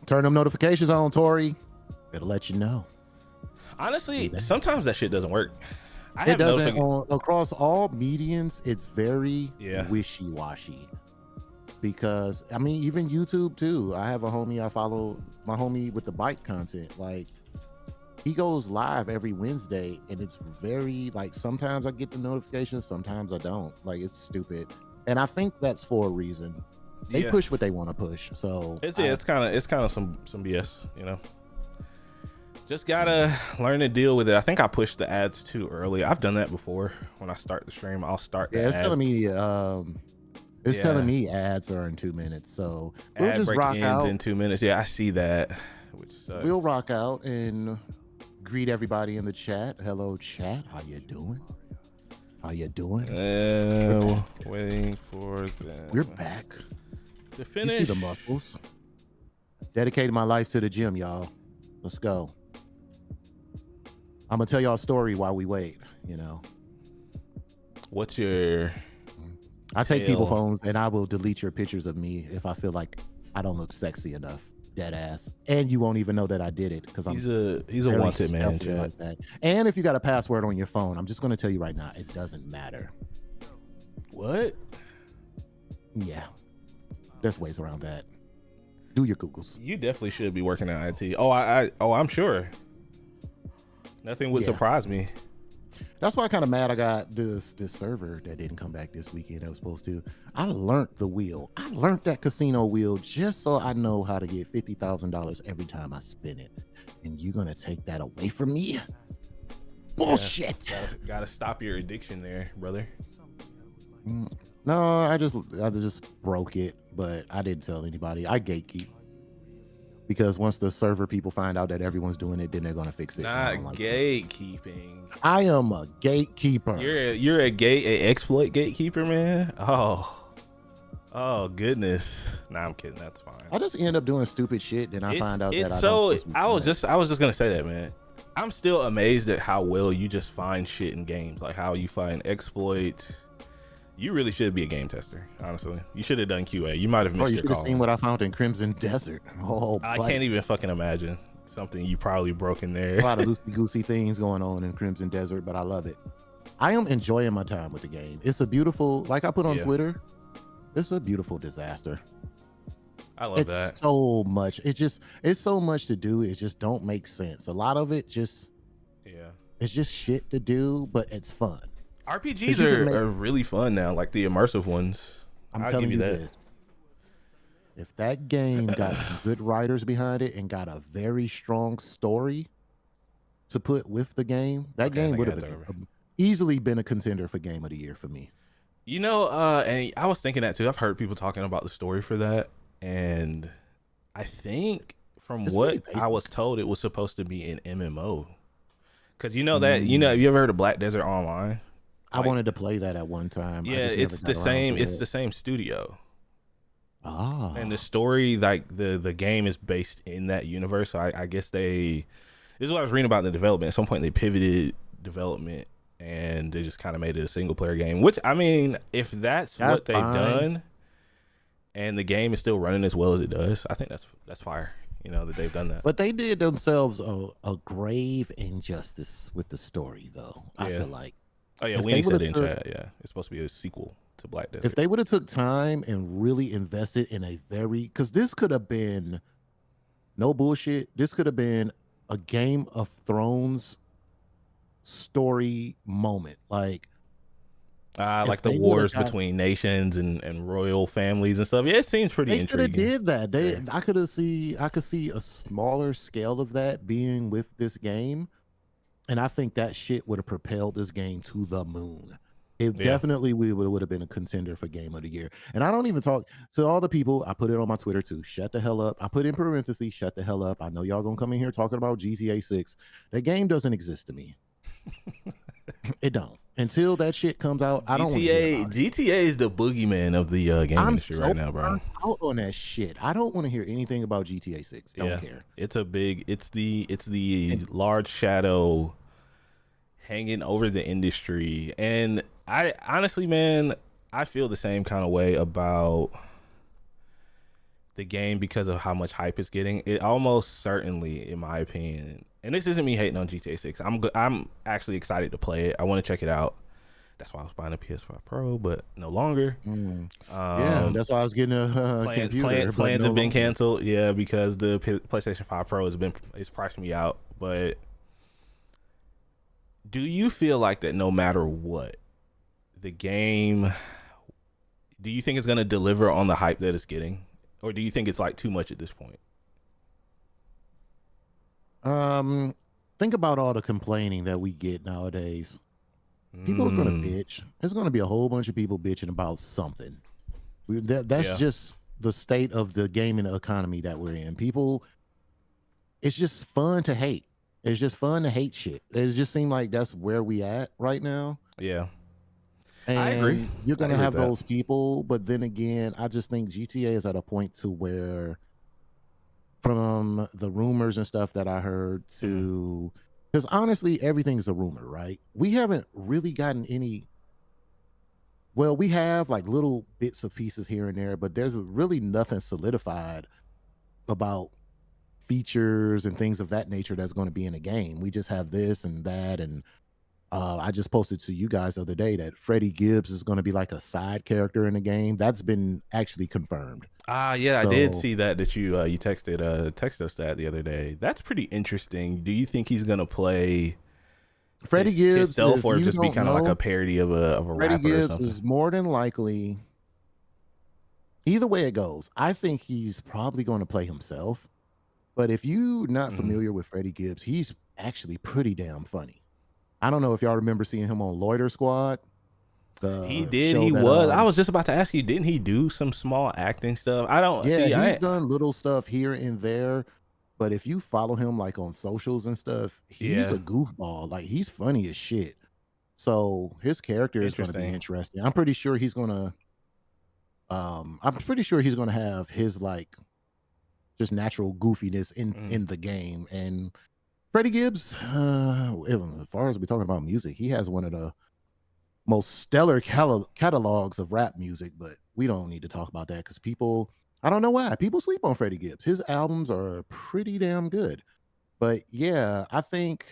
Turn them notifications on, Tori. It'll let you know. Honestly, sometimes that shit doesn't work. It doesn't across all medians. It's very wishy-washy. Because I mean, even YouTube too. I have a homie I follow, my homie with the bike content. Like, he goes live every Wednesday, and it's very like sometimes I get the notifications, sometimes I don't. Like, it's stupid, and I think that's for a reason. They push what they want to push. So it's kind of some BS, you know. Just gotta learn to deal with it. I think I pushed the ads too early. I've done that before. When I start the stream, I'll start the it's ads. telling me telling me ads are in 2 minutes, so we'll ad just break rock ends out in 2 minutes. Yeah, I see that, which sucks. We'll rock out and greet everybody in the chat. Hello, chat. How you doing? Waiting for them. We're back to finish. You see the muscles. Dedicated my life to the gym, y'all. Let's go. I'm gonna tell y'all a story while we wait. You know, what's your? I take people's phones and I will delete your pictures of me if I feel like I don't look sexy enough. Dead ass. And you won't even know that I did it because he's a wanted man. Like that. And if you got a password on your phone, I'm just gonna tell you right now, it doesn't matter. What? Yeah, there's ways around that. Do your Googles. You definitely should be working at IT. I'm sure. Nothing would surprise me. That's why I'm kind of mad I got this server that didn't come back this weekend that was supposed to. I learned the wheel. I learned that casino wheel just so I know how to get $50,000 every time I spin it. And you're going to take that away from me? Bullshit. Yeah, gotta stop your addiction there, brother. No, I just broke it, but I didn't tell anybody. I gatekeep. Because once the server people find out that everyone's doing it, then they're gonna fix it. Not gatekeeping. I am a gatekeeper. You're a exploit gatekeeper, man. Oh goodness. Nah, I'm kidding. That's fine. I just end up doing stupid shit, then I find out that I was just gonna say that, man. I'm still amazed at how well you just find shit in games, like how you find exploits. You really should be a game tester, honestly. You should have done QA. You might have missed your call. You should have seen what I found in Crimson Desert. I can't even fucking imagine something you probably broke in there. A lot of loosey-goosey things going on in Crimson Desert, but I love it. I am enjoying my time with the game. It's a beautiful, like I put on Twitter, it's a beautiful disaster. I love that. It's so much. It's so much to do. It just don't make sense. A lot of it it's just shit to do, but it's fun. RPGs are really fun now, like the immersive ones. I'm telling you this. If that game got some good writers behind it and got a very strong story to put with the game, that game would have easily been a contender for Game of the Year for me. You know, and I was thinking that too. I've heard people talking about the story for that, and I think from what I was told, it was supposed to be an MMO. Because you know that, have you ever heard of Black Desert Online? I wanted to play that at one time. Yeah, it's the same. It's the same studio. And the story, like the game, is based in that universe. So I guess this is what I was reading about in the development. At some point, they pivoted development and they just kind of made it a single player game. Which, I mean, if that's what they've done, and the game is still running as well as it does, I think that's fire. That they've done that. But they did themselves a grave injustice with the story, though. I feel like. Oh yeah, we said in chat. Yeah, it's supposed to be a sequel to Black Desert. If they would have took time and really invested in because this could have been no bullshit. This could have been a Game of Thrones story moment, like the wars between nations and royal families and stuff. Yeah, it seems pretty intriguing. They did that. I could see a smaller scale of that being with this game. And I think that shit would have propelled this game to the moon. It definitely would have been a contender for Game of the Year. And I don't even talk to all the people. I put it on my Twitter too. Shut the hell up. I put in parentheses, shut the hell up. I know y'all gonna come in here talking about GTA 6. That game doesn't exist to me. It don't. Until that shit comes out, I don't want to hear about it. GTA is the boogeyman of the game industry right now, bro. I'm out on that shit. I don't want to hear anything about GTA 6. Don't care. It's the large shadow hanging over the industry. And I honestly, man, I feel the same kind of way about the game, because of how much hype it's getting, it almost certainly, in my opinion, and this isn't me hating on GTA 6. I'm actually excited to play it. I want to check it out. That's why I was buying a PS5 Pro, but no longer. Yeah, that's why I was getting a computer. Plans have been canceled. Yeah, because the PlayStation 5 Pro is pricing me out. But do you feel like that no matter what, the game, do you think it's going to deliver on the hype that it's getting? Or do you think it's like too much at this point? Think about all the complaining that we get nowadays. People are going to bitch. There's going to be a whole bunch of people bitching about something. That's just the state of the gaming economy that we're in. People, it's just fun to hate. It's just fun to hate shit. It just seems like that's where we at right now. Yeah. And I agree. You're going to have those people, but then again, I just think GTA is at a point to where, from the rumors and stuff that I heard to, because honestly, everything's a rumor, right? We haven't really gotten any. Well, we have like little bits of pieces here and there, but there's really nothing solidified about features and things of that nature that's going to be in a game. We just have this and that, and I just posted to you guys the other day that Freddie Gibbs is going to be like a side character in the game. That's been actually confirmed. Yeah, so, I did see that you texted us that the other day. That's pretty interesting. Do you think he's gonna play Freddie Gibbs himself, or just be kind of like a parody of a Freddie rapper Gibbs or something? Is more than likely, either way it goes, I think he's probably going to play himself. But if you're not familiar with Freddie Gibbs, he's actually pretty damn funny. I don't know if y'all remember seeing him on Loiter Squad. He did. He was. I was just about to ask you, didn't he do some small acting stuff? I don't. Yeah, he's done little stuff here and there. But if you follow him like on socials and stuff, he's a goofball. Like, he's funny as shit. So his character is going to be interesting. I'm pretty sure he's gonna. I'm pretty sure he's gonna have his like just natural goofiness in the game. And Freddie Gibbs, as far as we're talking about music, he has one of the most stellar catalogs of rap music, but we don't need to talk about that because people, I don't know why, people sleep on Freddie Gibbs. His albums are pretty damn good. But yeah, I think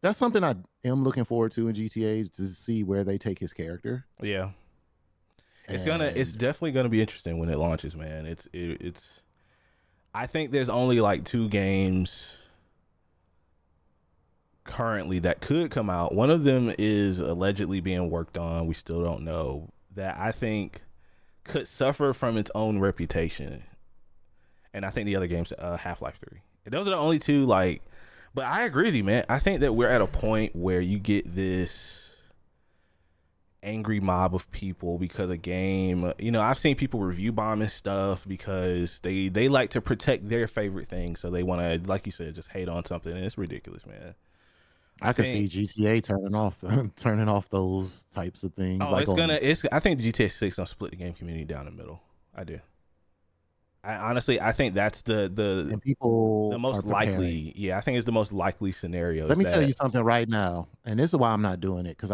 that's something I am looking forward to in GTA, to see where they take his character. Yeah. It's definitely gonna be interesting when it launches, man. It's I think there's only like 2 games currently that could come out. One of them is allegedly being worked on. We still don't know, that I think could suffer from its own reputation. And I think the other game's Half-Life 3. Those are the only 2, like, but I agree with you, man. I think that we're at a point where you get this angry mob of people because a game, you know, I've seen people review bombing stuff because they like to protect their favorite thing. So they want to, like you said, just hate on something. And it's ridiculous, man. I could see GTA turning off those types of things. Oh, like I think GTA 6 gonna split the game community down the middle. I do. I think that's the most likely. Yeah, I think it's the most likely scenario. Let me tell you something right now, and this is why I'm not doing it, because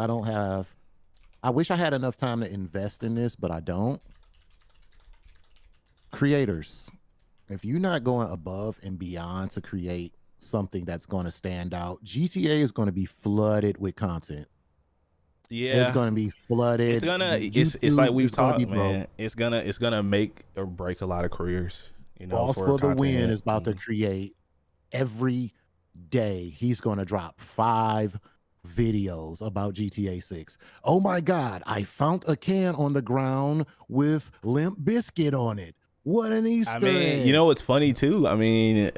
I wish I had enough time to invest in this, but I don't. Creators, if you're not going above and beyond to create something that's going to stand out, GTA is going to be flooded with content. Yeah, it's going to be flooded. It's like we've talked, man. It's gonna make or break a lot of careers. You know, Boss for the Win is about to create every day. He's going to drop 5 videos about GTA 6. Oh my God, I found a can on the ground with Limp Bizkit on it. What an Easter egg. You know what's funny too? I mean,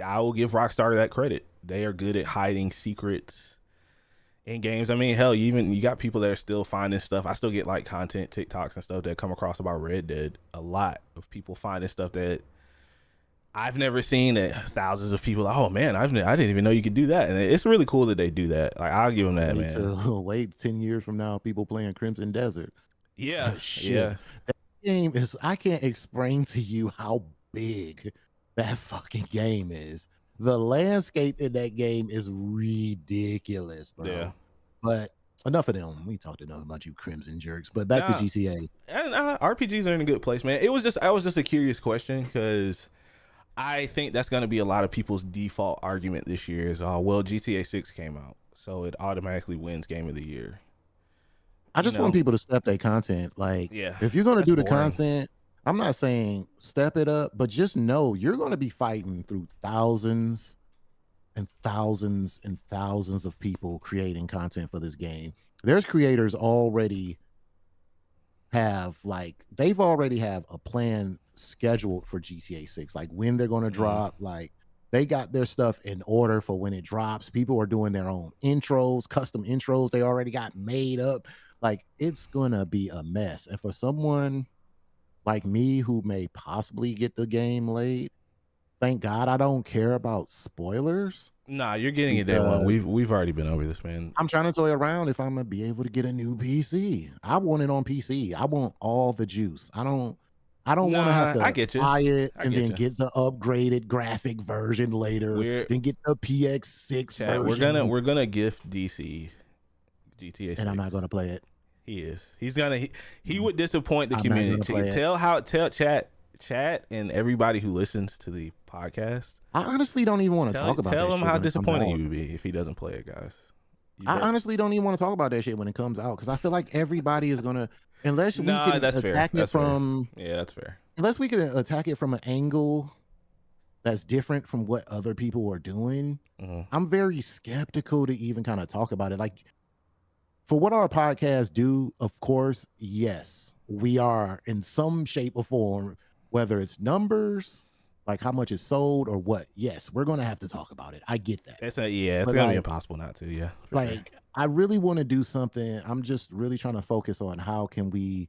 I will give Rockstar that credit. They are good at hiding secrets in games. I mean, hell, you got people that are still finding stuff. I still get like content TikToks and stuff that come across about Red Dead. A lot of people finding stuff that I've never seen, that thousands of people, oh man, I didn't even know you could do that. And it's really cool that they do that. Like, I'll give them that, man. Wait 10 years from now, people playing Crimson Desert. Yeah. Shit. Yeah. That game is, I can't explain to you how big that fucking game is. The landscape in that game is ridiculous, bro. Yeah. But enough of them. We talked enough about you crimson jerks, but back to GTA. And RPGs are in a good place, man. I was just a curious question because I think that's going to be a lot of people's default argument this year is, well, GTA 6 came out, so it automatically wins Game of the Year. I just want people to step their content. Like, if you're going to do the content, I'm not saying step it up, but just know you're going to be fighting through thousands and thousands and thousands of people creating content for this game. There's creators already they've already have a plan scheduled for GTA 6, like when they're going to drop, like they got their stuff in order for when it drops. People are doing their own intros, custom intros they already got made up. Like, it's going to be a mess. And for someone like me who may possibly get the game late, thank God I don't care about spoilers. Nah, you're getting it day one. We've already been over this, man. I'm trying to toy around if I'm gonna be able to get a new PC. I want it on PC. I want all the juice. I don't want to have to buy it and then get the upgraded graphic version later. Then get the PX6 version. We're gonna gift DC GTA 6. And I'm not gonna play it. He is. He would disappoint the community. Tell chat and everybody who listens to the podcast. I honestly don't even want to talk about that. Tell him how disappointed you would be if he doesn't play it, guys. I honestly don't even want to talk about that shit when it comes out because I feel like everybody is gonna, unless we can attack it from. Yeah, that's fair. Unless we can attack it from an angle that's different from what other people are doing, I'm very skeptical to even kind of talk about it. Like, for what our podcasts do, of course, yes, we are in some shape or form, whether it's numbers, like how much is sold or what. Yes, we're going to have to talk about it. I get that. It's going to be impossible not to, yeah. Like, I really want to do something. I'm just really trying to focus on how can we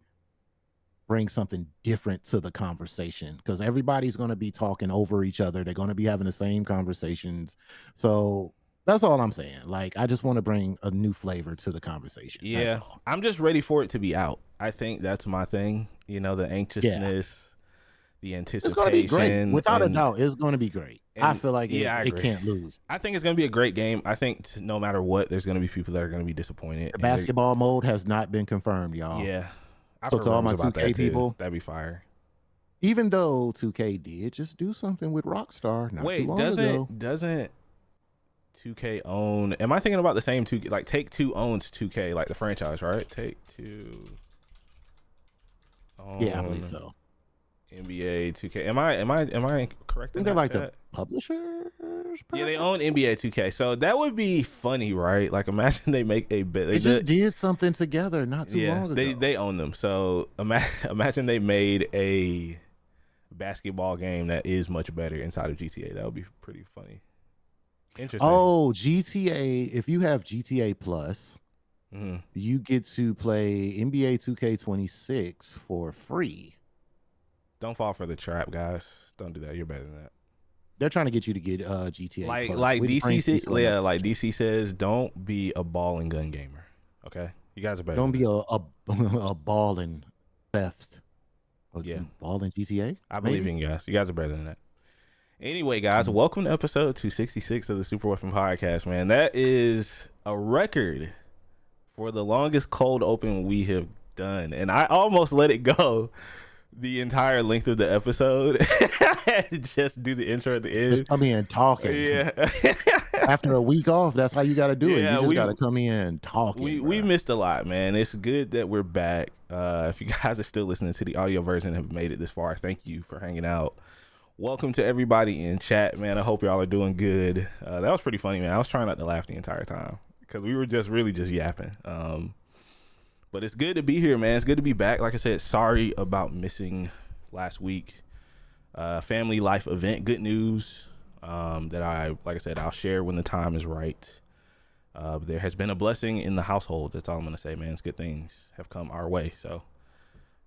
bring something different to the conversation, because everybody's going to be talking over each other. They're going to be having the same conversations. So that's all I'm saying. Like, I just want to bring a new flavor to the conversation. Yeah, I'm just ready for it to be out. I think that's my thing. You know, the anxiousness. The anticipation. It's going to be great. Without a doubt, it's going to be great. I feel like it can't lose. I think it's going to be a great game. I think no matter what, there's going to be people that are going to be disappointed. The basketball mode has not been confirmed, y'all. Yeah. So to all my 2K people, that'd be fire. Even though 2K did just do something with Rockstar not too long ago. Doesn't 2K own? Am I thinking about the same 2K? Like, Take-Two owns 2K, like the franchise, right? Take-Two. Yeah, I believe so. NBA 2K. Am I correct? They're like the publishers. Yeah, they own NBA 2K. So that would be funny, right? Like, imagine they make a bet. They just did something together not too long ago. They own them. So imagine they made a basketball game that is much better inside of GTA. That would be pretty funny. Interesting. Oh, GTA. If you have GTA Plus, you get to play NBA 2K26 for free. Don't fall for the trap, guys. Don't do that. You're better than that. They're trying to get you to get GTA. Like DC says, like DC says, don't be a ball and gun gamer. Okay, you guys are better. Don't be a ball and theft. Yeah, ball and GTA. I believe in you guys. You guys are better than that. Anyway, guys, welcome to episode 266 of the Super Weapon Podcast. Man, that is a record for the longest cold open we have done, and I almost let it go the entire length of the episode. Just do the intro at the end. Just come in talking. Yeah. After a week off, that's how you got to do it. You just got to come in talking. We missed a lot, man. It's good that we're back. If you guys are still listening to the audio version and have made it this far, thank you for hanging out. Welcome to everybody in chat, man. I hope y'all are doing good. That was pretty funny, man. I was trying not to laugh the entire time because we were just really just yapping. But it's good to be here, man. It's good to be back. Like I said, sorry about missing last week. Family life event. Good news that like I said, I'll share when the time is right. There has been a blessing in the household. That's all I'm going to say, man. It's good things have come our way. So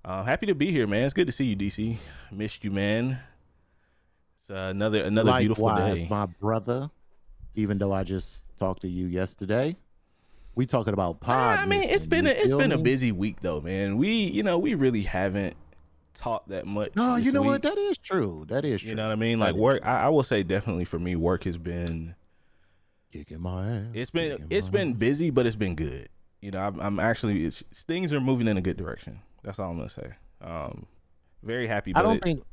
happy to be here, man. It's good to see you, DC. Missed you, man. It's another Likewise, beautiful day. My brother, even though I just talked to you yesterday. We talking about pod. I mean, it's been a busy week though, man. We really haven't talked that much. No, you know what? That is true. That is true. You know what I mean? Like work. I will say definitely for me, work has been kicking my ass. It's been busy, but it's been good. you know, I'm actually things are moving in a good direction. That's all I'm gonna say. Very happy. I don't think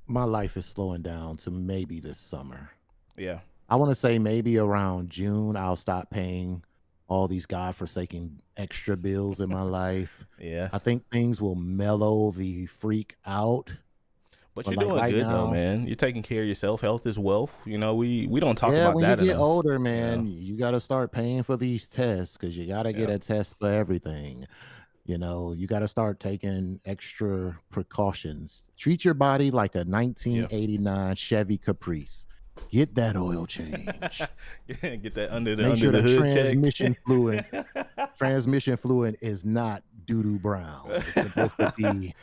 my life is slowing down to maybe this summer. Yeah. I want to say maybe around June I'll stop paying all these godforsaken extra bills in my life. Yeah. I think things will mellow the freak out. But you're doing good though, man. You're taking care of yourself. Health is wealth. You know, we don't talk about when that you get enough. older, man, you got to start paying for these tests because you got to get a test for everything. You know, you got to start taking extra precautions. Treat your body like a 1989 Chevy Caprice. Get that oil change. Get that under the Make sure the the hood transmission fluid is not doo-doo brown. It's supposed to be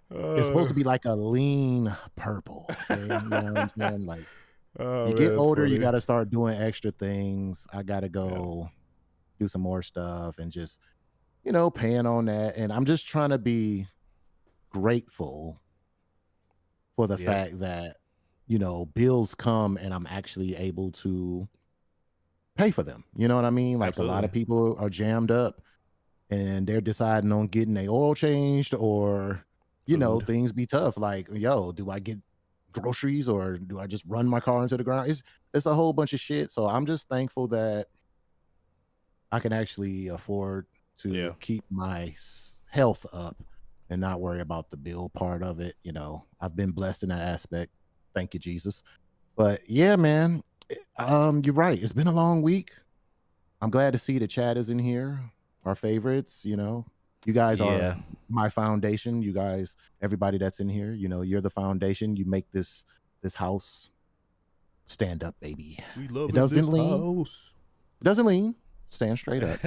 it's supposed to be like a lean purple. Okay? You know what I'm saying? Like you get older, you got to start doing extra things. I got to go do some more stuff and just, you know, paying on that. And I'm just trying to be grateful for the fact that, you know, bills come and I'm actually able to pay for them. You know what I mean? Like a lot of people are jammed up and they're deciding on getting their oil changed or, you know, things be tough. Like, yo, do I get groceries or do I just run my car into the ground? It's a whole bunch of shit. So I'm just thankful that I can actually afford to keep my health up and not worry about the bill part of it. You know, I've been blessed in that aspect. Thank you, Jesus. But yeah, man, you're right. It's been a long week. I'm glad to see the chat is in here. Our favorites, you know, you guys are my foundation. You guys, everybody that's in here, you know, you're the foundation. You make this house stand up, baby. We love it. Doesn't lean. House. It doesn't lean. Stand straight up.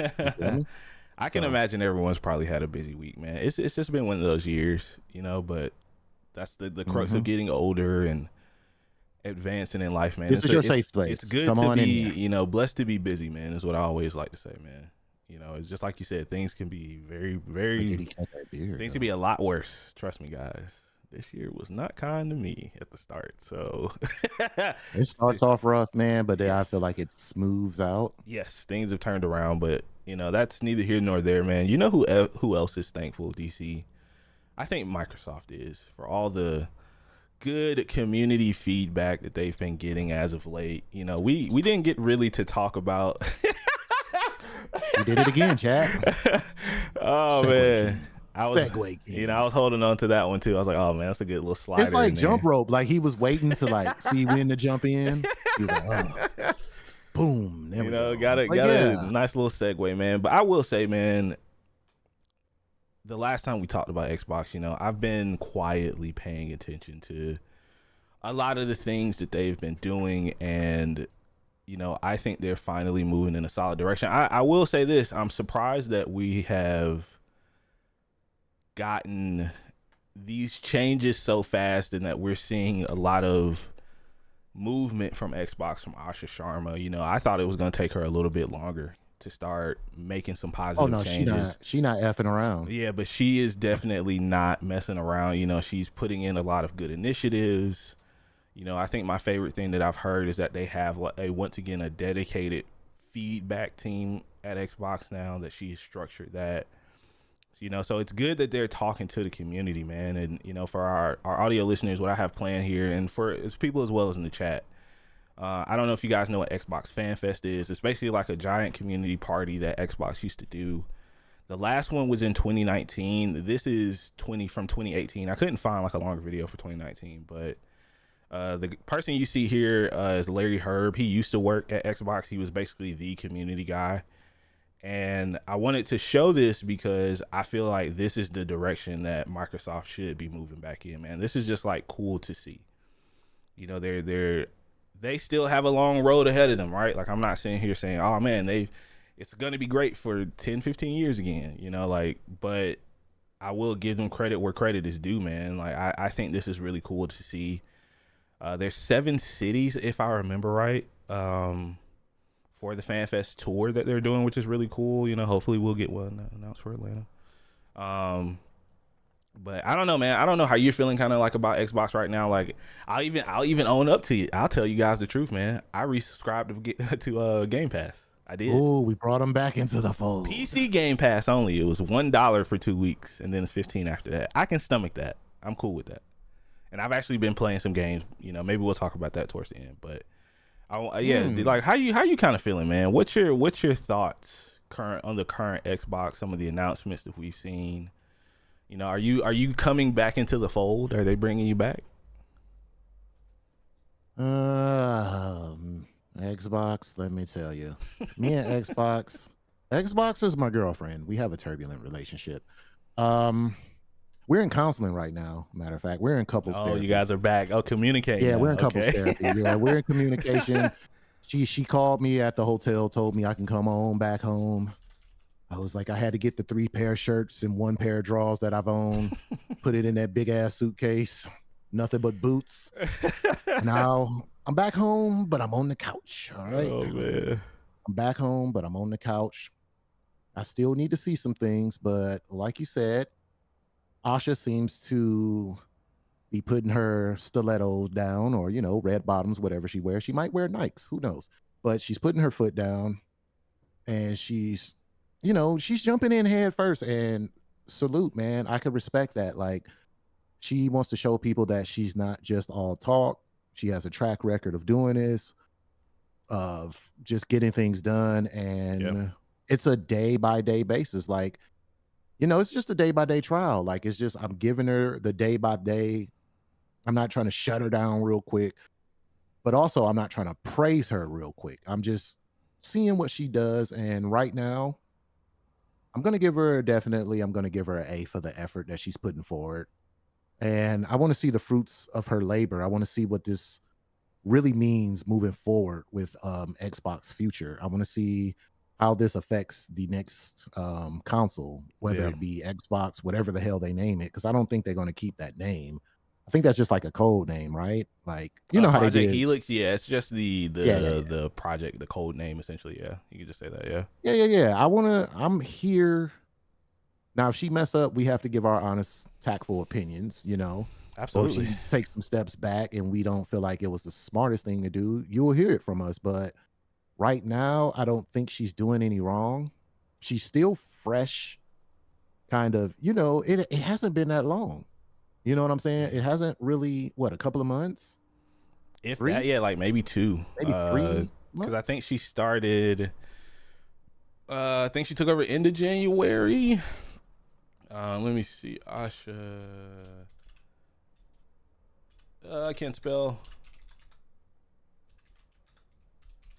I can imagine everyone's probably had a busy week, man. It's just been one of those years, you know, but that's the crux of getting older and advancing in life, man. This is your safe place. It's good to be, you know, blessed to be busy, man, is what I always like to say, man. You know, it's just like you said, things can be very, very, things can be a lot worse. Trust me, guys. This year was not kind to me at the start. So it starts off rough, man, but then I feel like it smooths out. Yes, things have turned around, but you know, that's neither here nor there, man. You know who else is thankful, DC? I think Microsoft is for all the good community feedback that they've been getting as of late. You know, we didn't get really to talk about You did it again, chat. Oh, man. I was holding on to that one too. I was like, oh man, that's a good little slider. It's like jump rope. Like he was waiting to like see when to jump in. He was like, oh. Boom. There we go. Got a nice little segue, man. But I will say, man, the last time we talked about Xbox, you know, I've been quietly paying attention to a lot of the things that they've been doing, and you know, I think they're finally moving in a solid direction. I will say this: I'm surprised that we have gotten these changes so fast and that we're seeing a lot of movement from Xbox, from Asha Sharma. You know, I thought it was going to take her a little bit longer to start making some positive changes. She not effing around. Yeah, but she is definitely not messing around. You know, she's putting in a lot of good initiatives. You know, I think my favorite thing that I've heard is that they have once again a dedicated feedback team at Xbox now, that she's structured that. You know, so it's good that they're talking to the community, man. And, you know, for our audio listeners, what I have planned here, and for people as well as in the chat, I don't know if you guys know what Xbox Fan Fest is. It's basically like a giant community party that Xbox used to do. The last one was in 2019. This is from 2018. I couldn't find like a longer video for 2019, but the person you see here is Larry Herb. He used to work at Xbox. He was basically the community guy. And I wanted to show this because I feel like this is the direction that Microsoft should be moving back in, man. This is just like cool to see. You know, they still have a long road ahead of them, right? Like, I'm not sitting here saying, oh man, it's going to be great for 10, 15 years again, you know, like, but I will give them credit where credit is due, man. Like, I think this is really cool to see. There's 7 cities, if I remember right, for the FanFest tour that they're doing, which is really cool. You know, hopefully we'll get one announced for Atlanta. But I don't know, man. I don't know how you're feeling kind of like about Xbox right now. Like, I'll even own up to you. I'll tell you guys the truth, man. I resubscribed to Game Pass. I did. Oh, we brought them back into the fold. PC Game Pass only. It was $1 for 2 weeks, and then it's 15 after that. I can stomach that. I'm cool with that. And I've actually been playing some games. You know, maybe we'll talk about that towards the end. But like how you kind of feeling, man? What's your thoughts on the current Xbox? Some of the announcements that we've seen. You know, are you coming back into the fold? Are they bringing you back? Xbox, let me tell you, me and Xbox is my girlfriend. We have a turbulent relationship. We're in counseling right now. Matter of fact, we're in couples therapy. You guys are back. Oh, communicating. Yeah, now. we're in couples therapy. Yeah, we're in communication. She called me at the hotel, told me I can come on back home. I was like, I had to get the 3 pair of shirts and 1 pair of drawers that I've owned, put it in that big ass suitcase, nothing but boots. Now I'm back home, but I'm on the couch. All right. Oh man. I'm back home, but I'm on the couch. I still need to see some things, but like you said, Asha seems to be putting her stilettos down, or, you know, red bottoms, whatever she wears. She might wear Nikes, who knows? But she's putting her foot down, and she's, you know, she's jumping in head first. And salute, man. I could respect that. Like, she wants to show people that she's not just all talk. She has a track record of doing this, of just getting things done, and it's a day-by-day basis. Like, you know, it's just a day-by-day trial. Like, it's just, I'm giving her the day-by-day. I'm not trying to shut her down real quick, but also I'm not trying to praise her real quick. I'm just seeing what she does. And right now, I'm going to give her an A for the effort that she's putting forward. And I want to see the fruits of her labor. I want to see what this really means moving forward with Xbox future. I want to see how this affects the next console, whether it be Xbox, whatever the hell they name it, because I don't think they're going to keep that name. I think that's just like a code name, right? Like, you know how Project they did Helix. Yeah, it's just the project, the code name, essentially. Yeah, you could just say that. Yeah. I'm here. Now, if she mess up, we have to give our honest, tactful opinions, you know. Absolutely. Or if she takes some steps back and we don't feel like it was the smartest thing to do, you will hear it from us. But right now, I don't think she's doing any wrong. She's still fresh, kind of, you know, it hasn't been that long. You know what I'm saying? It hasn't really, a couple of months? If 3? That, yeah, like maybe 2. Maybe 3 months? Because I think she started, I think she took over end of January. Let me see. Asha. I can't spell.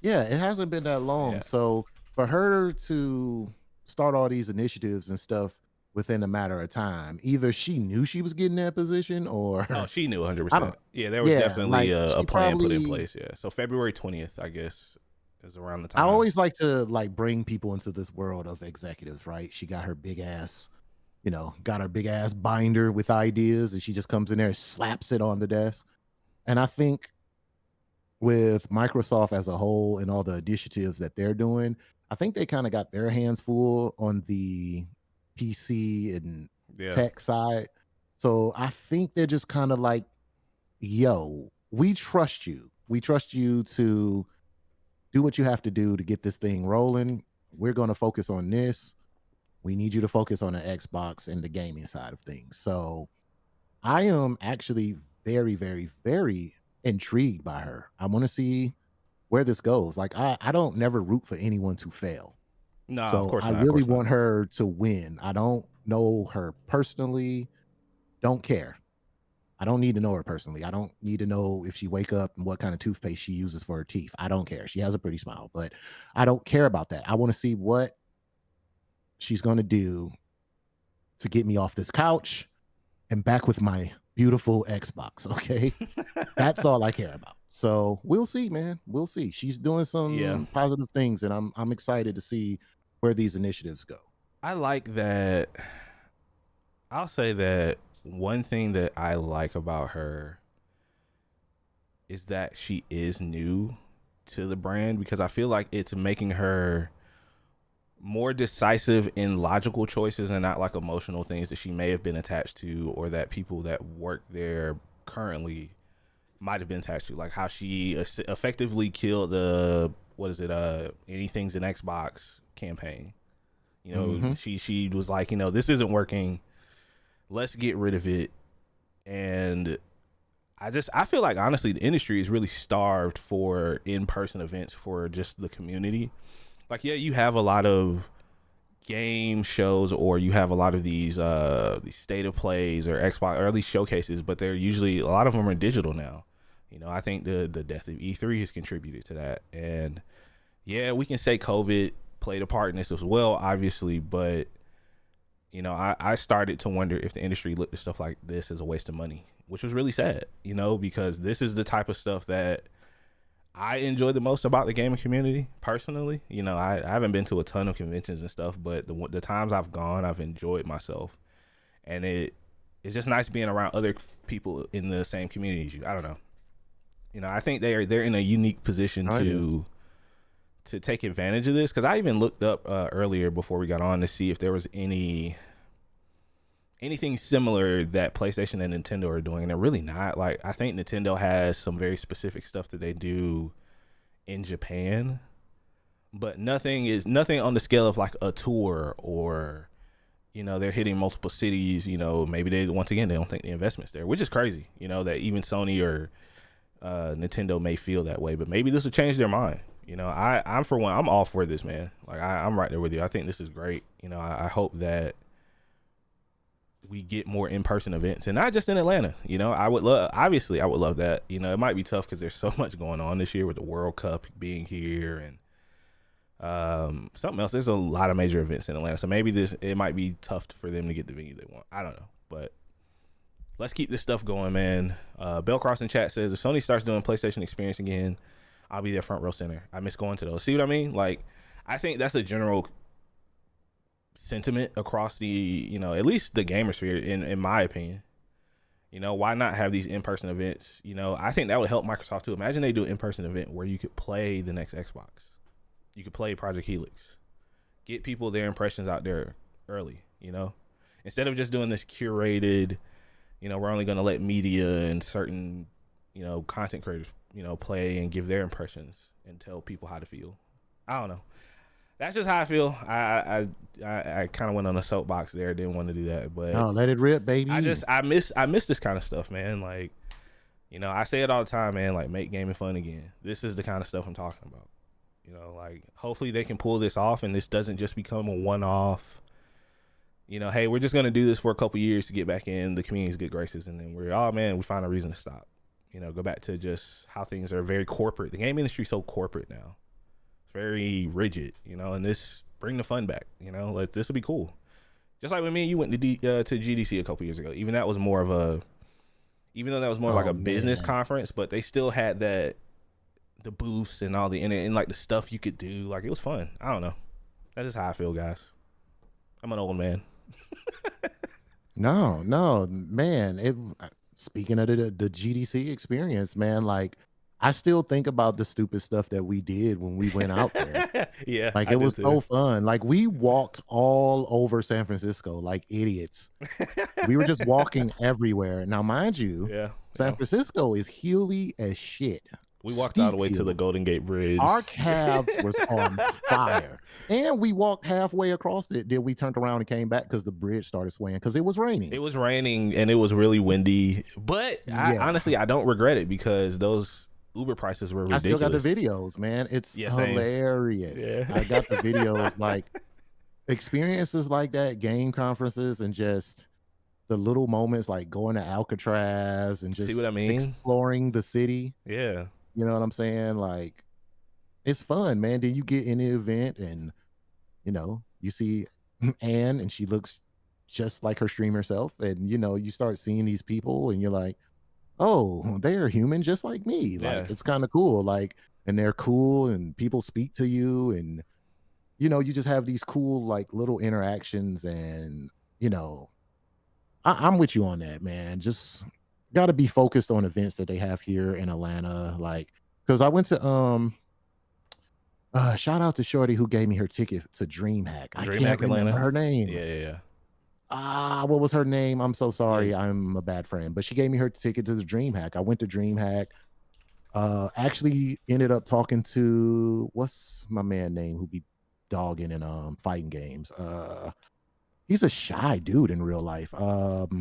Yeah, it hasn't been that long. Yeah. So for her to start all these initiatives and stuff within a matter of time, either she knew she was getting that position, or she knew 100%. Yeah, there was definitely a plan put in place. Yeah, so February 20th, I guess, is around the time. I always like to bring people into this world of executives, right? She got her big ass, got her big ass binder with ideas, and she just comes in there and slaps it on the desk. And I think with Microsoft as a whole and all the initiatives that they're doing, I think they kind of got their hands full on the PC and tech side. So I think they're just kind of like, yo, we trust you. We trust you to do what you have to do to get this thing rolling. We're going to focus on this. We need you to focus on the Xbox and the gaming side of things. So I am actually very, very, very intrigued by her. I want to see where this goes. Like, I don't never root for anyone to fail. No, so of course I not, really want her to win. I don't know her personally. Don't care. I don't need to know her personally. I don't need to know if she wake up and what kind of toothpaste she uses for her teeth. I don't care. She has a pretty smile, but I don't care about that. I want to see what she's going to do to get me off this couch and back with my beautiful Xbox. Okay. That's all I care about. So we'll see, man. We'll see. She's doing some positive things, and I'm excited to see where these initiatives go. I like that. I'll say that one thing that I like about her is that she is new to the brand, because I feel like it's making her more decisive in logical choices and not like emotional things that she may have been attached to, or that people that work there currently might have been attached to, like how she effectively killed what is it? Anything's an Xbox campaign. You know, she was like, you know, this isn't working. Let's get rid of it. And I feel like honestly the industry is really starved for in-person events for just the community. Like, yeah, you have a lot of game shows, or you have a lot of these state of plays or Xbox, or at least showcases, but they're usually, a lot of them are digital now. You know, I think the death of E3 has contributed to that. And yeah, we can say COVID played a part in this as well, obviously, but you know, I started to wonder if the industry looked at stuff like this as a waste of money, which was really sad, you know, because this is the type of stuff that I enjoy the most about the gaming community personally. You know, I haven't been to a ton of conventions and stuff, but the times I've gone, I've enjoyed myself. And it's just nice being around other people in the same community as you. I don't know. You know, I think they're in a unique position to take advantage of this, because I even looked up earlier before we got on to see if there was anything similar that PlayStation and Nintendo are doing, and they're really not. Like, I think Nintendo has some very specific stuff that they do in Japan, but nothing on the scale of like a tour, or you know, they're hitting multiple cities. You know, maybe they don't think the investment's there, which is crazy. You know, that even Sony or Nintendo may feel that way, but maybe this will change their mind. You know, I'm for one, I'm all for this, man. Like, I'm right there with you. I think this is great. You know, I hope that we get more in-person events, and not just in Atlanta. You know, I would love that. You know, it might be tough because there's so much going on this year with the World Cup being here and something else. There's a lot of major events in Atlanta, so maybe it might be tough for them to get the venue they want. I don't know, but let's keep this stuff going, man. Bellcross in chat says, if Sony starts doing PlayStation Experience again, I'll be there front row center. I miss going to those. See what I mean? Like, I think that's a general sentiment across the, you know, at least the gamer sphere, in my opinion. You know, why not have these in-person events? You know, I think that would help Microsoft too. Imagine they do an in-person event where you could play the next Xbox. You could play Project Helix. Get people their impressions out there early, you know? Instead of just doing this curated, you know, we're only going to let media and certain, you know, content creators, you know, play and give their impressions and tell people how to feel. I don't know. That's just how I feel. I kind of went on a soapbox there. Didn't want to do that, but no, let it rip, baby. I miss this kind of stuff, man. Like, you know, I say it all the time, man. Like, make gaming fun again. This is the kind of stuff I'm talking about. You know, like, hopefully they can pull this off, and this doesn't just become a one-off. You know, hey, we're just gonna do this for a couple years to get back in the community's good graces, and then we find a reason to stop. You know, go back to just how things are very corporate. The game industry is so corporate now. It's very rigid, you know, and bring the fun back, you know, like, this will be cool. Just like when me and you went to GDC a couple years ago. Even though that was more like a business conference, but they still had the booths and all and like the stuff you could do. Like, it was fun. I don't know. That's just how I feel, guys. I'm an old man. No, man. Speaking of the GDC experience, man, like, I still think about the stupid stuff that we did when we went out there. Yeah, like, it was so fun. Like, we walked all over San Francisco like idiots. We were just walking everywhere. Now, mind you, San Francisco is hilly as shit. We walked all the way to the Golden Gate Bridge. Our calves was on fire. And we walked halfway across it. Then we turned around and came back because the bridge started swaying because it was raining. It was raining and it was really windy. But honestly, I don't regret it because those Uber prices were ridiculous. I still got the videos, man. It's hilarious. Yeah. I got the videos. Like, experiences like that, game conferences, and just the little moments, like going to Alcatraz and just see what I mean? Exploring the city. Yeah. You know what I'm saying? Like, it's fun, man. Then you get in the event and, you know, you see Anne and she looks just like her streamer self. And, you know, you start seeing these people and you're like, oh, they're human just like me. Like, it's kind of cool. Like, and they're cool and people speak to you and, you know, you just have these cool, like, little interactions and, you know, I'm with you on that, man. Just got to be focused on events that they have here in Atlanta. Like, because I went to, shout out to Shorty who gave me her ticket to DreamHack. I can't remember her name. Yeah. What was her name? I'm so sorry. I'm a bad friend. But she gave me her ticket to the DreamHack. I went to DreamHack. Actually ended up talking to what's my man name who be dogging in fighting games. He's a shy dude in real life. God,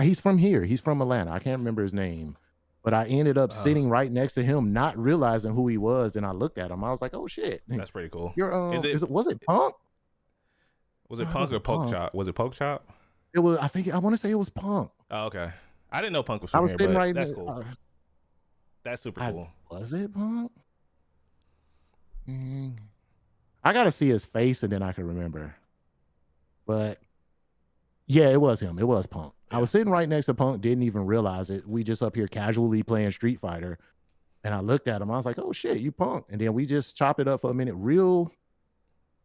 he's from here. He's from Atlanta. I can't remember his name. But I ended up sitting right next to him, not realizing who he was. And I looked at him. I was like, "Oh shit, That's pretty cool. you're was it Punk? Was it No, it Punk or wasn't Poke Punk. Chop? Was it Poke Chop? It was. I want to say it was Punk. Oh, okay. I didn't know Punk was I from was here, sitting but right. that's cool. That's super cool. Was it Punk? I gotta see his face and then I can remember. But yeah, it was him. It was Punk. Yeah. I was sitting right next to Punk, didn't even realize it. We just up here casually playing Street Fighter. And I looked at him. I was like, "Oh shit, you Punk." And then we just chopped it up for a minute. Real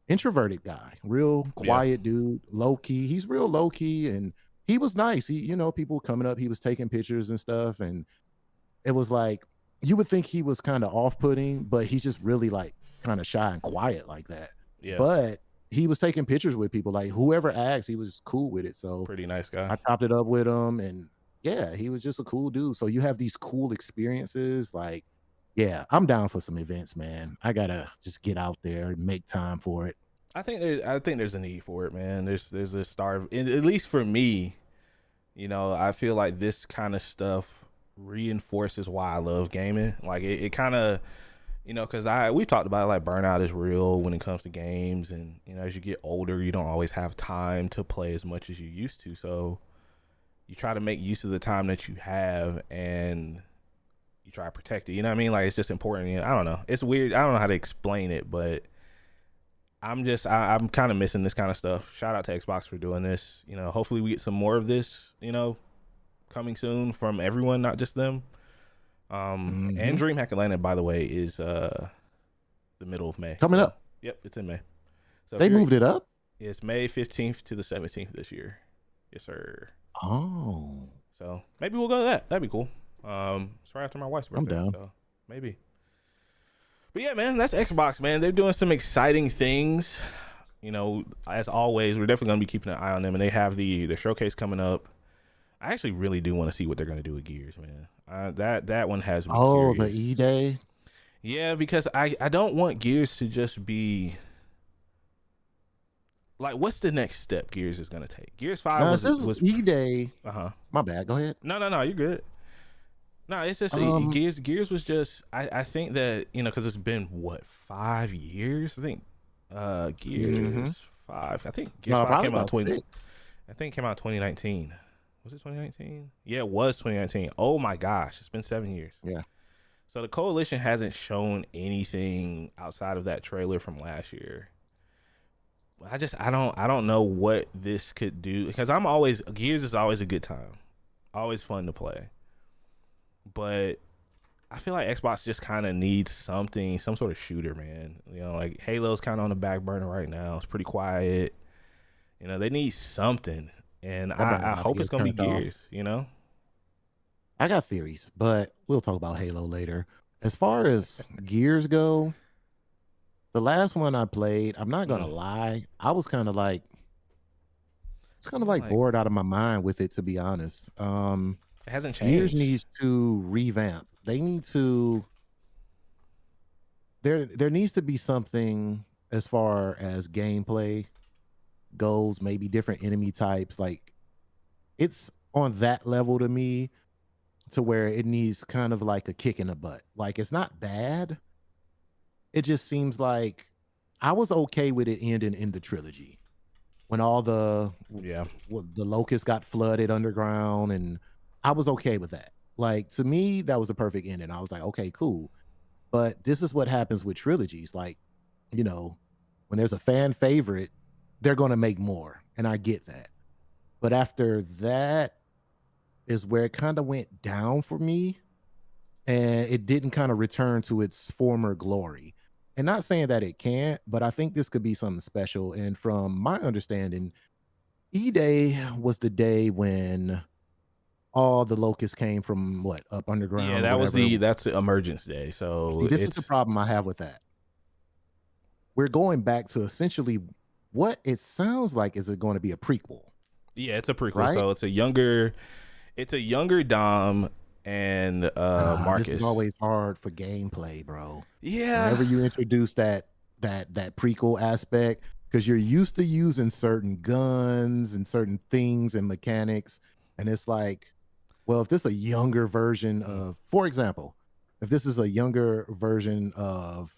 introverted guy, real quiet dude, low key. He's real low key and he was nice. He, people coming up, he was taking pictures and stuff. And it was like, you would think he was kind of off-putting, but he's just really like kind of shy and quiet like that. Yeah. But he was taking pictures with people. Like whoever asked, he was cool with it. So pretty nice guy. I chopped it up with him and yeah, he was just a cool dude. So you have these cool experiences. Like, yeah, I'm down for some events, man. I gotta just get out there and make time for it. I think there's a need for it, man. There's a at least for me, I feel like this kind of stuff reinforces why I love gaming. Like it kind of, because we talked about it, like burnout is real when it comes to games, and as you get older, you don't always have time to play as much as you used to. So you try to make use of the time that you have, and you try to protect it. You know what I mean? Like it's just important. I don't know. It's weird. I don't know how to explain it, but I'm kind of missing this kind of stuff. Shout out to Xbox for doing this. Hopefully we get some more of this, coming soon from everyone, not just them. And DreamHack Atlanta, by the way, is the middle of May. Coming up. Yep, it's in May. So they moved it up? It's May 15th to the 17th this year. Yes, sir. Oh. So maybe we'll go to that. That'd be cool. It's right after my wife's birthday. I'm down. So maybe. But yeah, man, that's Xbox, man. They're doing some exciting things. As always, we're definitely gonna be keeping an eye on them, and they have the showcase coming up. I actually really do want to see what they're gonna do with Gears, man. That one has me curious. The E-Day. Yeah, because I don't want Gears to just be like, what's the next step Gears is gonna take? Gears 5 was E-Day. My bad. Go ahead. No, you're good. No, it's just Gears was just I think that because it's been what 5 years. I think Gears 5. I think Gears 5 came out 20. I think it came out 2019. Was it 2019? Yeah, it was 2019. Oh my gosh, it's been 7 years. Yeah. So the Coalition hasn't shown anything outside of that trailer from last year. I don't know what this could do, because Gears is always a good time, always fun to play. But I feel like Xbox just kind of needs some sort of shooter, man. Like Halo's kind of on the back burner right now. It's pretty quiet. They need something, and I hope it's gonna be Gears. I got theories, but we'll talk about Halo later. As far as Gears go, the last one I played, I'm not gonna lie, I was kind of like, bored out of my mind with it, to be honest. It hasn't changed. Gears needs to revamp. They need to. There needs to be something as far as gameplay goes. Maybe different enemy types. Like it's on that level to me, to where it needs kind of like a kick in the butt. Like it's not bad. It just seems like I was okay with it ending in the trilogy when all the locusts got flooded underground, and I was okay with that. Like, to me, that was the perfect ending. I was like, okay, cool. But this is what happens with trilogies. Like, when there's a fan favorite, they're going to make more. And I get that. But after that is where it kind of went down for me. And it didn't kind of return to its former glory. And not saying that it can't, but I think this could be something special. And from my understanding, E-Day was the day when all the locusts came from up underground. Yeah, that's the Emergence Day. So see, this is the problem I have with that. We're going back to essentially what it sounds like is it going to be a prequel. Yeah, it's a prequel. Right? So it's a younger Dom and This is Marcus. always hard for gameplay, bro. Yeah. Whenever you introduce that prequel aspect, because you're used to using certain guns and certain things and mechanics, and it's like, well, if this is a younger version of, for example, if this is a younger version of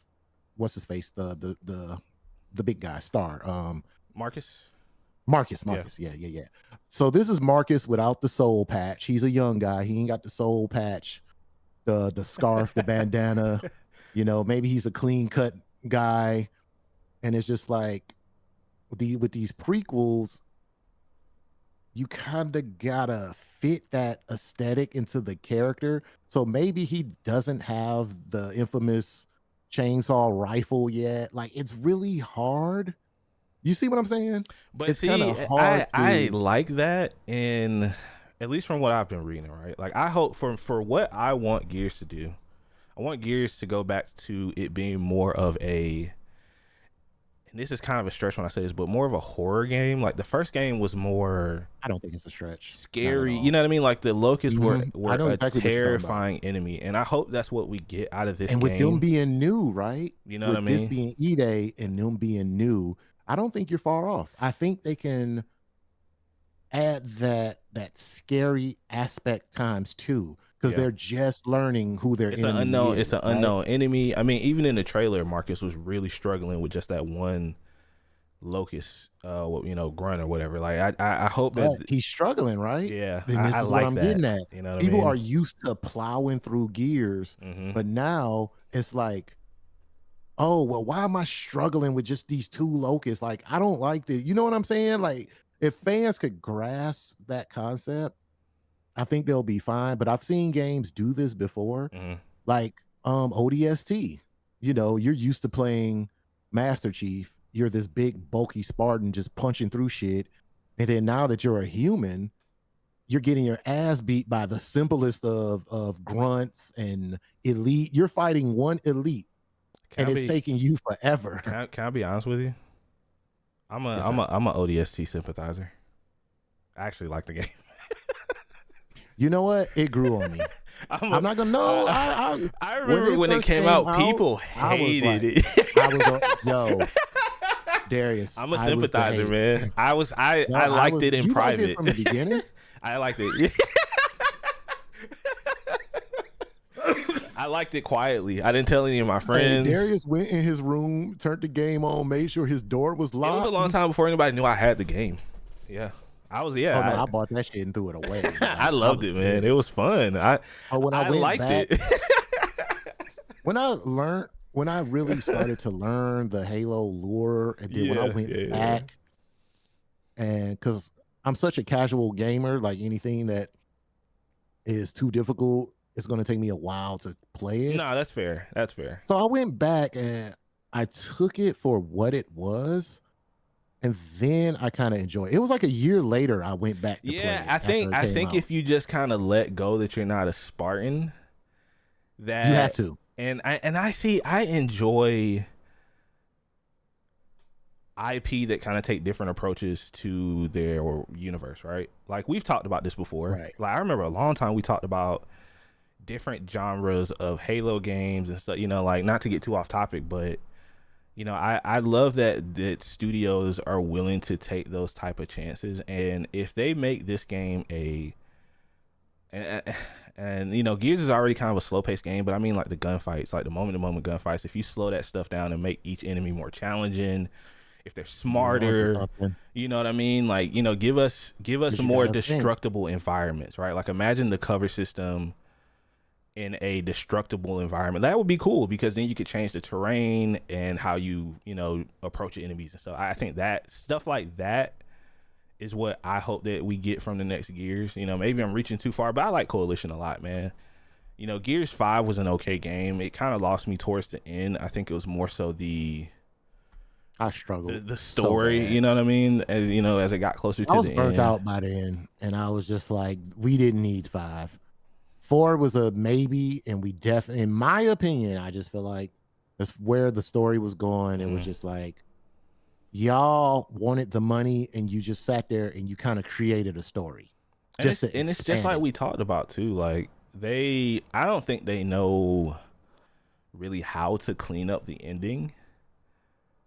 what's his face, the big guy, Star, Marcus. Marcus, yeah. So this is Marcus without the soul patch. He's a young guy. He ain't got the soul patch, the scarf, the bandana. You know, maybe he's a clean cut guy, and it's just like with these prequels, you kind of gotta fit that aesthetic into the character. So maybe he doesn't have the infamous chainsaw rifle yet. Like, it's really hard. You see what I'm saying? But it's see, kind of hard. I like that, and at least from what I've been reading, right? Like, I hope for what I want Gears to do, I want Gears to go back to it being more of a, and this is kind of a stretch when I say this, but more of a horror game. Like, the first game was more, I don't think it's a stretch. Scary. You know what I mean? Like, the locusts were exactly a terrifying enemy, and I hope that's what we get out of this and game. with them being new, right? You know what I mean? This being E-Day and them being new, I don't think you're far off. I think they can add that scary aspect times two, because they're just learning who their enemy is. It's an unknown enemy. I mean, even in the trailer, Marcus was really struggling with just that one locust, grunt or whatever. Like, I hope that he's struggling, right? Yeah, and this is like what I'm getting at. You know what People I mean? are used to plowing through Gears, but now it's like, oh, well, why am I struggling with just these two locusts? Like, I don't like the, you know what I'm saying? Like, if fans could grasp that concept, I think they'll be fine. But I've seen games do this before, like ODST. You know, you're used to playing Master Chief. You're this big, bulky Spartan just punching through shit. And then now that you're a human, you're getting your ass beat by the simplest of grunts and elite. You're fighting one elite. It's taking you forever. Can I be honest with you? I'm a ODST sympathizer. I actually like the game. You know what? It grew on me. I'm not gonna know. I remember when it came out, people hated it. I was yo, Darius. I'm a sympathizer, man. I liked it in private. Liked it from the beginning. I liked it. I liked it quietly. I didn't tell any of my friends. Darius went in his room, turned the game on, made sure his door was locked. It was a long time before anybody knew I had the game. Yeah. I I bought that shit and threw it away. I loved it, man. It was fun. I liked it. When I really started to learn the Halo lore, and then when I went back, and because I'm such a casual gamer, like anything that is too difficult, it's going to take me a while to play it. No, that's fair. That's fair. So I went back and I took it for what it was. And then I kind of enjoy it. It was like a year later I went back to play it. I think if you just kind of let go that you're not a Spartan, that you have to. And I enjoy IP that kind of take different approaches to their universe, right? Like, we've talked about this before. Right. Like, I remember a long time we talked about different genres of Halo games and stuff, like, not to get too off topic, but I love that studios are willing to take those type of chances. And if they make this game and Gears is already kind of a slow paced game, but I mean, like, the gunfights, like the moment to moment gunfights, if you slow that stuff down and make each enemy more challenging, if they're smarter, you know what I mean? Like, give us more destructible environments, right? Like, imagine the cover system in a destructible environment. That would be cool, because then you could change the terrain and how you approach your enemies and stuff. I think that stuff like that is what I hope that we get from the next Gears. Maybe I'm reaching too far, but I like Coalition a lot, man. Gears 5 was an okay game. It kind of lost me towards the end. I think it was more so I struggled. The story, so you know what I mean? As it got closer to the end. I was burnt out by the end, and I was just like, we didn't need 5. 4 was a maybe, and we definitely, in my opinion, I just feel like that's where the story was going. It was just like, y'all wanted the money, and you just sat there and you kind of created a story. It's just like we talked about too. Like, I don't think they know really how to clean up the ending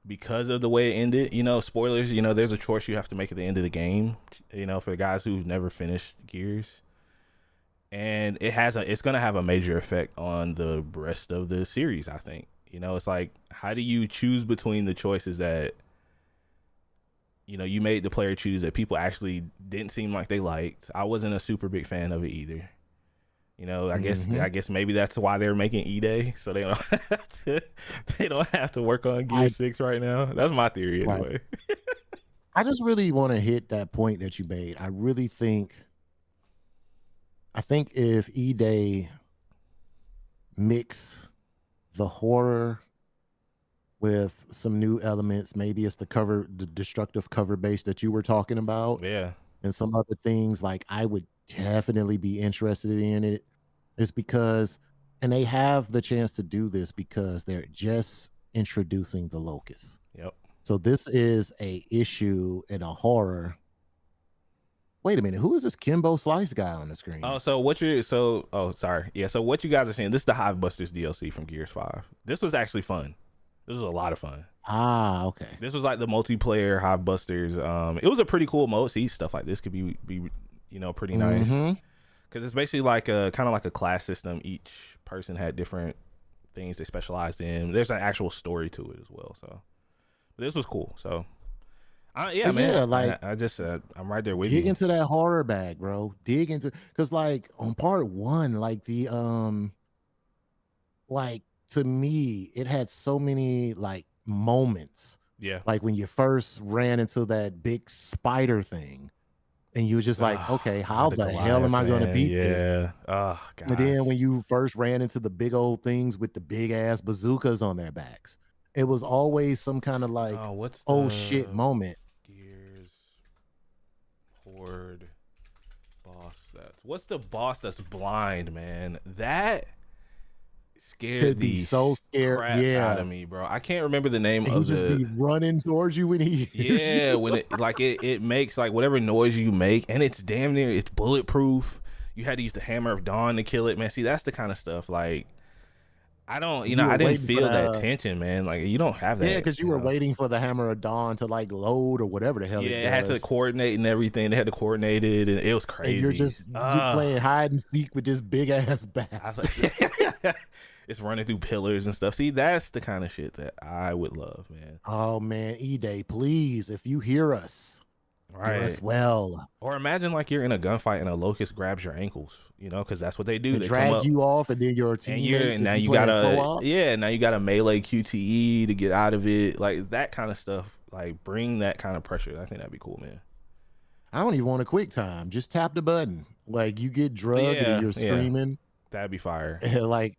because of the way it ended. You know, spoilers, you know, there's a choice you have to make at the end of the game, you know, for the guys who've never finished Gears. And it's going to have a major effect on the rest of the series, I think. You know, it's like, how do you choose between the choices that, you know, you made the player choose that people actually didn't seem like they liked? I wasn't a super big fan of it either. You know, I guess maybe that's why they're making E-Day, so they don't have to work on Gear 6 right now. That's my theory anyway. Right. I just really want to hit that point that you made. I think if E-Day mix the horror with some new elements, maybe it's the destructive cover base that you were talking about. Yeah. And some other things, like, I would definitely be interested in it. Is because, and they have the chance to do this because they're just introducing the Locust. Yep. So this is a issue in a horror. Wait a minute, who is this Kimbo Slice guy on the screen? Oh, so sorry. Yeah, so what you guys are saying, this is the Hivebusters DLC from Gears 5. This was actually fun. This was a lot of fun. Ah, okay. This was like the multiplayer Hivebusters. It was a pretty cool mode. See, stuff like this could be you know, pretty nice. Because it's basically like a kind of like a class system. Each person had different things they specialized in. There's an actual story to it as well. So but this was cool. So yeah, man. Yeah, like, I just I'm right there with you. Dig into that horror bag, bro. Dig into, because like on part 1, like the like, to me, it had so many like moments. Yeah. Like when you first ran into that big spider thing, and you was just like, okay, how the hell am I going to beat this? Yeah. Oh, God. And then when you first ran into the big old things with the big ass bazookas on their backs, it was always some kind of like, oh shit moment. Gears Horde boss. What's the boss that's blind, man? That scared the so scared crap out of me, bro. I can't remember the name of it. He just be running towards you when he yeah, when it makes like whatever noise you make, and it's damn near, it's bulletproof. You had to use the Hammer of Dawn to kill it, man. See, that's the kind of stuff like I don't, I didn't feel that tension, man. Like you don't have that. Yeah, because you were waiting for the Hammer of Dawn to like load or whatever the hell. Yeah, it had to coordinate and everything. They had to coordinate it, and it was crazy. And you're playing hide and seek with this big ass bastard. It's running through pillars and stuff. See, that's the kind of shit that I would love, man. Oh man, E-Day, please, if you hear us, hear us well. Or imagine like you're in a gunfight and a Locust grabs your ankles, you know, because that's what they do. They drag you off, and then your teammates. Now you gotta melee QTE to get out of it, like that kind of stuff. Like bring that kind of pressure. I think that'd be cool, man. I don't even want a quick time. Just tap the button. Like you get drugged and you're screaming. That'd be fire. Like.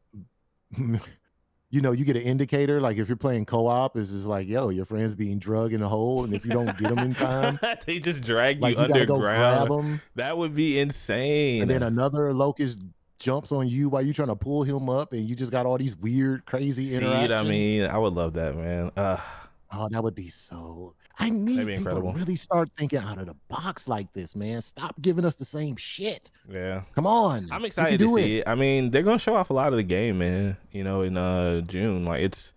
You know, you get an indicator, like if you're playing co-op, it's just like, yo, your friend's being drugged in a hole, and if you don't get them in time, they just drag you underground. Go grab them. That would be insane. And then another Locust jumps on you while you're trying to pull him up, and you just got all these weird, crazy interactions. I mean, I would love that, man. Oh, that would be so. I need people to really start thinking out of the box like this, man. Stop giving us the same shit. Yeah. Come on. I'm excited to see it. I mean, they're gonna show off a lot of the game, man. You know, in June. Like it's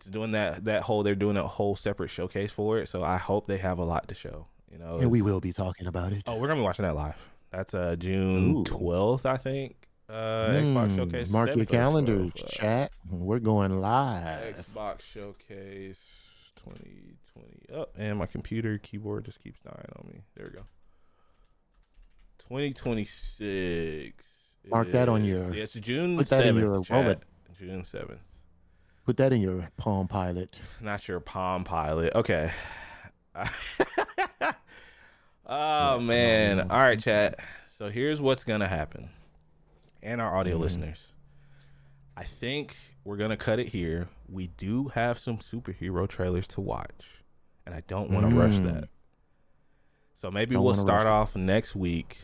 doing they're doing a whole separate showcase for it. So I hope they have a lot to show. You know. And we will be talking about it. Oh, we're gonna be watching that live. That's June 12th, I think. Xbox Showcase. Mark your calendars, chat. We're going live. Xbox Showcase 2020. Oh, and my computer keyboard just keeps dying on me. There we go. 2026. Mark that on your. Yeah, it's June 7th. Put that in your wallet. June 7th. Put that in your Palm Pilot. Not your Palm Pilot. Okay. Oh man. All right, chat. So here's what's gonna happen, and our audio listeners. I think we're gonna cut it here. We do have some superhero trailers to watch, and I don't want to rush that. So maybe we'll start off next week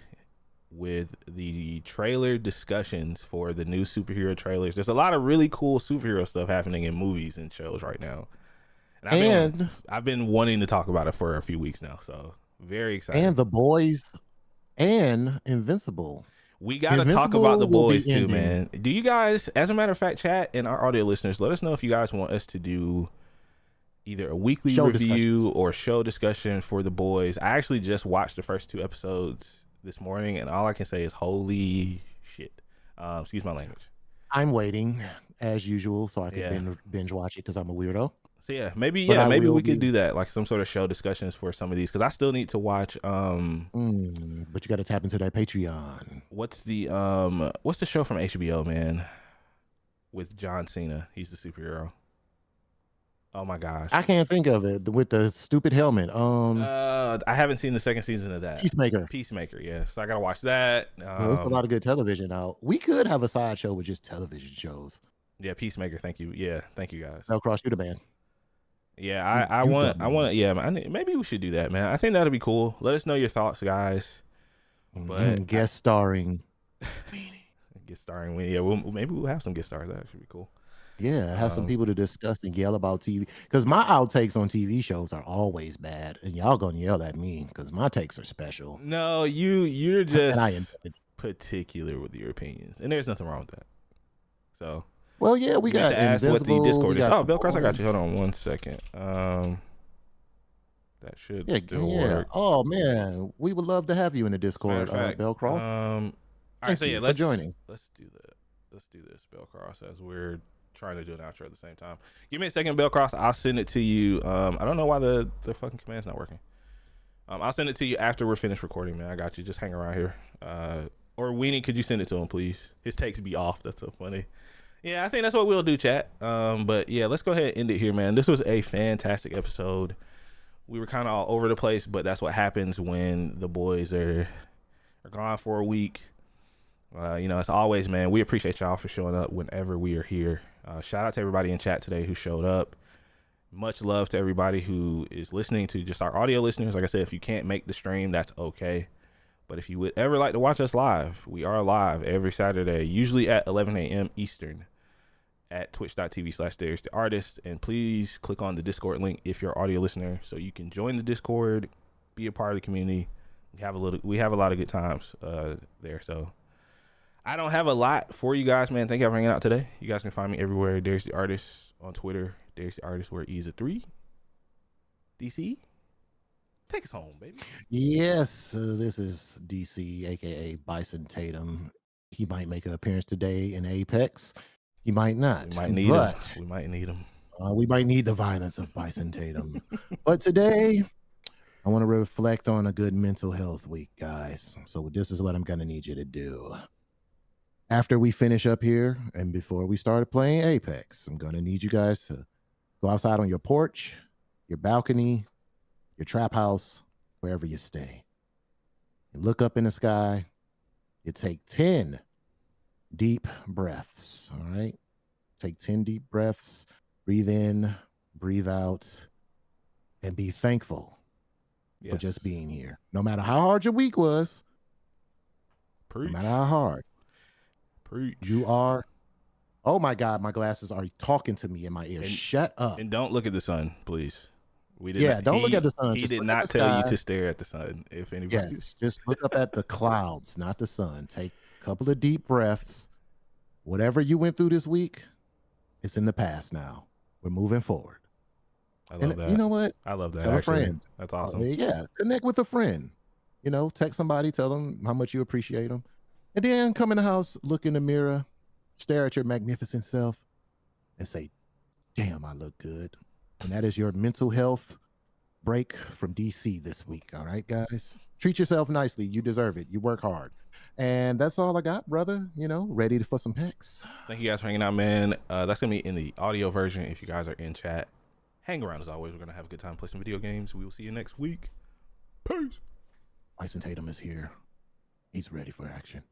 with the trailer discussions for the new superhero trailers. There's a lot of really cool superhero stuff happening in movies and shows right now, and I've been wanting to talk about it for a few weeks now. So very excited. And The Boys and Invincible. We got to talk Invincible about The will be Boys too, ending. man. Do you guys, as a matter of fact, chat and our audio listeners, let us know if you guys want us to do either a weekly Show review discussions. or show discussion for The Boys. I actually just watched the first 2 episodes this morning, and all I can say is holy shit. Excuse my language. I'm waiting as usual so I can binge watch it because I'm a weirdo. So maybe we could do that, like some sort of show discussions for some of these, because I still need to watch. But you got to tap into that Patreon. What's the show from HBO, man? With John Cena, he's the superhero. Oh my gosh, I can't think of it with the stupid helmet. I haven't seen the second season of that. Peacemaker, yes. So I gotta watch that. There's a lot of good television out. We could have a side show with just television shows. Yeah, Peacemaker. Thank you. Yeah, thank you guys. Bell Cross, you the man. Yeah, I want. Yeah, maybe we should do that, man. I think that'll be cool. Let us know your thoughts, guys. But guest starring. Yeah, maybe we'll have some guest stars. That should be cool. Yeah, have some people to discuss and yell about TV. Because my outtakes on TV shows are always bad, and y'all gonna yell at me because my takes are special. No, you're just particular with your opinions, and there's nothing wrong with that. So. Well, yeah, we got to ask what the Discord is. Oh, Bill Cross, I got you. Hold on 1 second. That should still work. Oh man, we would love to have you in the Discord, Bill Cross. All right, so let's joining. Let's do that. Let's do this, Bill Cross, as we're trying to do an outro at the same time. Give me a second, Bill Cross. I'll send it to you. I don't know why the fucking command's not working. I'll send it to you after we're finished recording, man. I got you. Just hang around here. Or Weenie, could you send it to him, please? His takes be off. That's so funny. Yeah, I think that's what we'll do, chat. But yeah, let's go ahead and end it here, man. This was a fantastic episode. We were kind of all over the place, but that's what happens when the boys are gone for a week. As always, man, we appreciate y'all for showing up whenever we are here. Shout out to everybody in chat today who showed up. Much love to everybody who is listening, to just our audio listeners. Like I said, if you can't make the stream, that's okay. But if you would ever like to watch us live, we are live every Saturday, usually at 11 a.m. Eastern at twitch.tv/there'stheartist. And please click on the Discord link if you're an audio listener so you can join the Discord, be a part of the community. We have a lot of good times there. So I don't have a lot for you guys, man. Thank you for hanging out today. You guys can find me everywhere. There's the Artist on Twitter. There's the Artist where E's a 3. DC, take us home, baby. Yes, this is DC, aka Bison Tatum. He might make an appearance today in Apex. He might not. We might need him. We might need him. We might need the violence of Bison Tatum. But today, I want to reflect on a good mental health week, guys. So this is what I'm going to need you to do. After we finish up here and before we started playing Apex, I'm going to need you guys to go outside on your porch, your balcony, your trap house, wherever you stay. You look up in the sky. You take 10 deep breaths, all right? Take 10 deep breaths. Breathe in, breathe out, and be thankful for just being here. No matter how hard your week was, no matter how hard, you are. Oh my God, my glasses are talking to me in my ear. Shut up. And don't look at the sun, please. Don't look at the sun. He did not tell you to stare at the sun. If anybody, just look up at the clouds, not the sun. Take a couple of deep breaths. Whatever you went through this week, it's in the past now. We're moving forward. I love that. You know what? I love that. Tell a friend. That's awesome. Connect with a friend. Text somebody, tell them how much you appreciate them. And then come in the house, look in the mirror, stare at your magnificent self, and say, damn, I look good. And that is your mental health break from DC this week. All right, guys? Treat yourself nicely. You deserve it. You work hard. And that's all I got, brother. Ready for some picks. Thank you guys for hanging out, man. That's going to be in the audio version if you guys are in chat. Hang around as always. We're going to have a good time, play some video games. We will see you next week. Peace. Bison Tatum is here. He's ready for action.